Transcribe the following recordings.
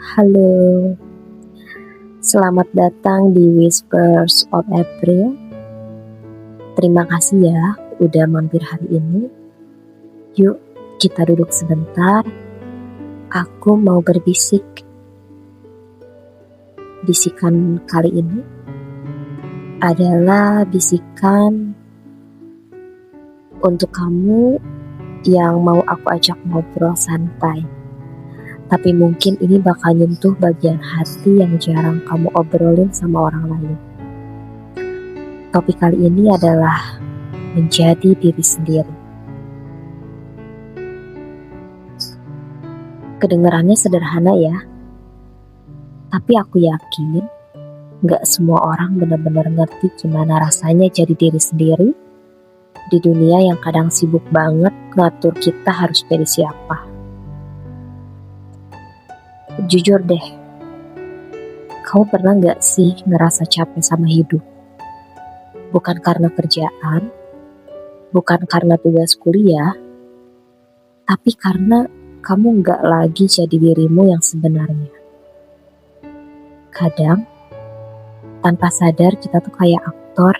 Halo, selamat datang di Whispers of April. Terima kasih ya udah mampir hari ini. Yuk kita duduk sebentar. Aku mau berbisik. Bisikan kali ini adalah bisikan untuk kamu yang mau aku ajak ngobrol santai. Tapi mungkin ini bakal nyentuh bagian hati yang jarang kamu obrolin sama orang lain. Topik kali ini adalah menjadi diri sendiri. Kedengarannya sederhana ya, tapi aku yakin gak semua orang benar-benar ngerti gimana rasanya jadi diri sendiri di dunia yang kadang sibuk banget ngatur kita harus jadi siapa. Jujur deh, kamu pernah gak sih ngerasa capek sama hidup? Bukan karena kerjaan, bukan karena tugas kuliah, tapi karena kamu gak lagi jadi dirimu yang sebenarnya. Kadang, tanpa sadar kita tuh kayak aktor.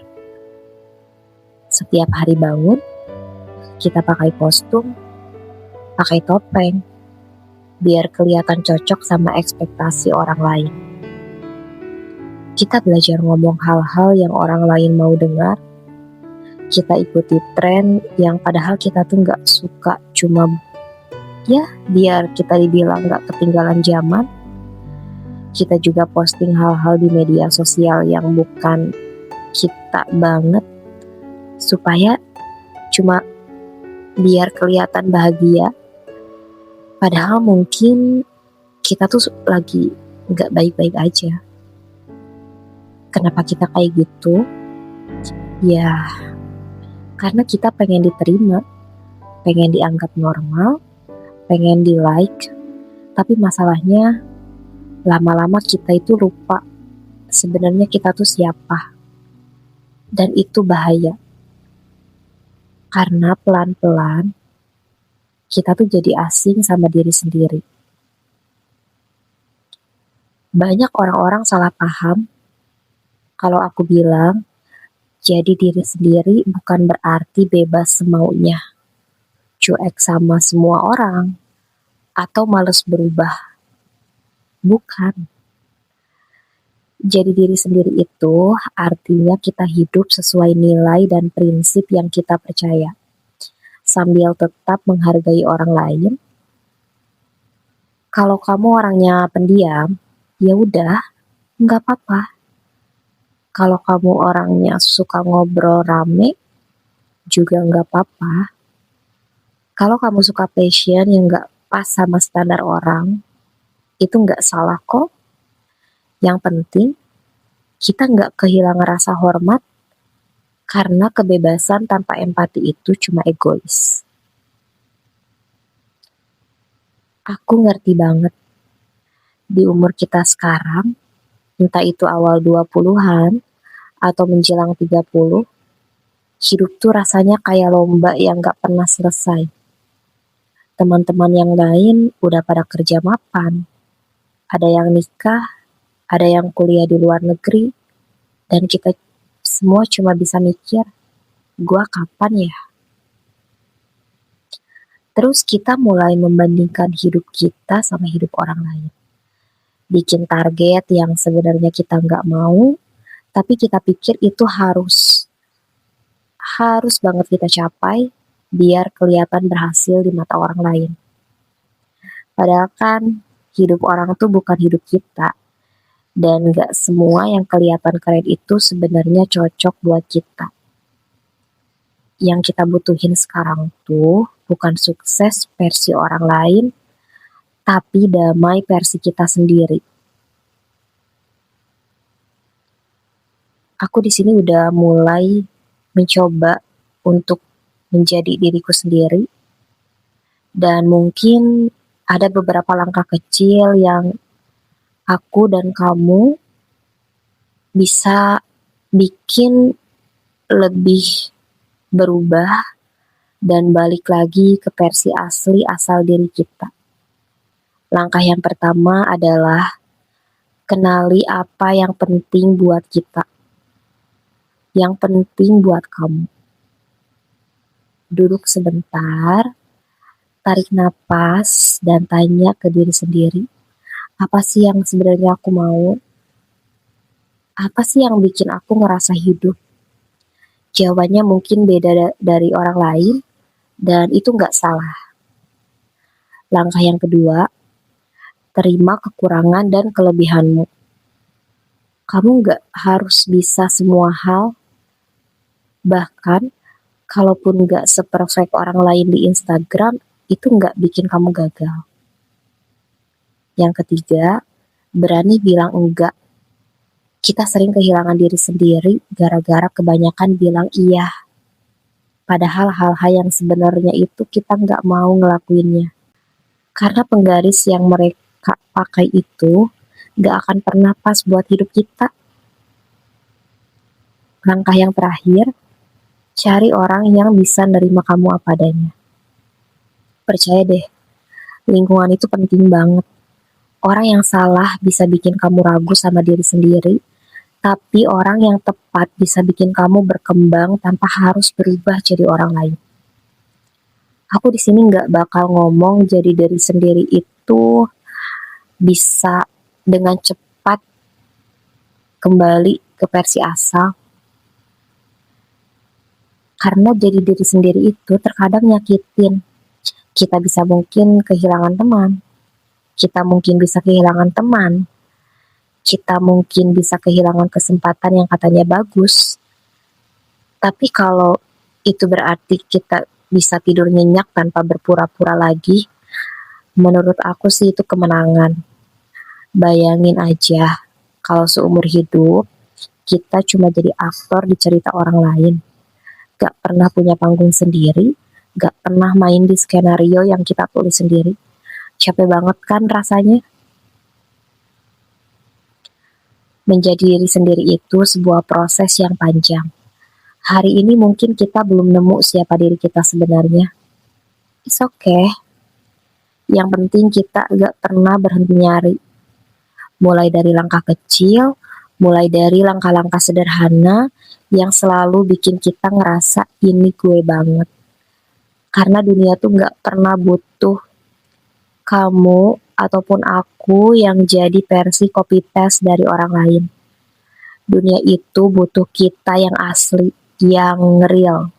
Setiap hari bangun, kita pakai kostum, pakai topeng, biar kelihatan cocok sama ekspektasi orang lain. Kita belajar ngomong hal-hal yang orang lain mau dengar. Kita ikuti tren yang padahal kita tuh gak suka, cuma ya biar kita dibilang gak ketinggalan zaman. Kita juga posting hal-hal di media sosial yang bukan kita banget, supaya cuma biar kelihatan bahagia. Padahal mungkin kita tuh lagi gak baik-baik aja. Kenapa kita kayak gitu? Ya, karena kita pengen diterima, pengen dianggap normal, pengen di like. Tapi masalahnya lama-lama kita itu lupa sebenarnya kita tuh siapa. Dan itu bahaya. Karena pelan-pelan kita tuh jadi asing sama diri sendiri. Banyak orang-orang salah paham kalau aku bilang jadi diri sendiri bukan berarti bebas semaunya, cuek sama semua orang, atau malas berubah. Bukan. Jadi diri sendiri itu artinya kita hidup sesuai nilai dan prinsip yang kita percaya, sambil tetap menghargai orang lain. Kalau kamu orangnya pendiam, ya udah, nggak apa-apa. Kalau kamu orangnya suka ngobrol rame, juga nggak apa-apa. Kalau kamu suka passion yang nggak pas sama standar orang, itu nggak salah kok. Yang penting, kita nggak kehilangan rasa hormat, karena kebebasan tanpa empati itu cuma egois. Aku ngerti banget, di umur kita sekarang, entah itu awal 20-an, atau menjelang 30, hidup tuh rasanya kayak lomba yang gak pernah selesai. Teman-teman yang lain udah pada kerja mapan, ada yang nikah, ada yang kuliah di luar negeri, dan kita semua cuma bisa mikir, gua kapan ya? Terus kita mulai membandingkan hidup kita sama hidup orang lain. Bikin target yang sebenarnya kita nggak mau, tapi kita pikir itu harus banget kita capai biar kelihatan berhasil di mata orang lain. Padahal kan hidup orang tuh bukan hidup kita, dan nggak semua yang kelihatan keren itu sebenarnya cocok buat kita. Yang kita butuhin sekarang tuh bukan sukses versi orang lain, tapi damai versi kita sendiri. Aku di sini udah mulai mencoba untuk menjadi diriku sendiri, dan mungkin ada beberapa langkah kecil yang aku dan kamu bisa bikin lebih berubah dan balik lagi ke versi asli asal diri kita. Langkah yang pertama adalah kenali apa yang penting buat kita, yang penting buat kamu. Duduk sebentar, tarik napas, dan tanya ke diri sendiri, apa sih yang sebenarnya aku mau? Apa sih yang bikin aku ngerasa hidup? Jawabannya mungkin beda dari orang lain, dan itu nggak salah. Langkah yang kedua, terima kekurangan dan kelebihanmu. Kamu nggak harus bisa semua hal, bahkan kalaupun nggak seperfect orang lain di Instagram, itu nggak bikin kamu gagal. Yang ketiga, berani bilang enggak. Kita sering kehilangan diri sendiri gara-gara kebanyakan bilang iya. Padahal hal-hal yang sebenarnya itu kita nggak mau ngelakuinnya. Karena penggaris yang mereka pakai itu nggak akan pernah pas buat hidup kita. Langkah yang terakhir, cari orang yang bisa nerima kamu apa adanya. Percaya deh, lingkungan itu penting banget. Orang yang salah bisa bikin kamu ragu sama diri sendiri, tapi orang yang tepat bisa bikin kamu berkembang tanpa harus berubah jadi orang lain. Aku di sini nggak bakal ngomong jadi diri sendiri itu bisa dengan cepat kembali ke versi asal. Karena jadi diri sendiri itu terkadang nyakitin. Kita bisa mungkin kehilangan teman. Kita mungkin bisa kehilangan teman. Kita mungkin bisa kehilangan kesempatan yang katanya bagus. Tapi kalau itu berarti kita bisa tidur nyenyak tanpa berpura-pura lagi, menurut aku sih itu kemenangan. Bayangin aja, kalau seumur hidup, kita cuma jadi aktor di cerita orang lain. Gak pernah punya panggung sendiri, gak pernah main di skenario yang kita tulis sendiri. Capek banget kan rasanya? Menjadi diri sendiri itu sebuah proses yang panjang. Hari ini mungkin kita belum nemu siapa diri kita sebenarnya. It's okay. Yang penting kita gak pernah berhenti nyari. Mulai dari langkah kecil, mulai dari langkah-langkah sederhana yang selalu bikin kita ngerasa ini gue banget. Karena dunia tuh gak pernah butuh kamu ataupun aku yang jadi versi copy paste dari orang lain. Dunia itu butuh kita yang asli, yang real.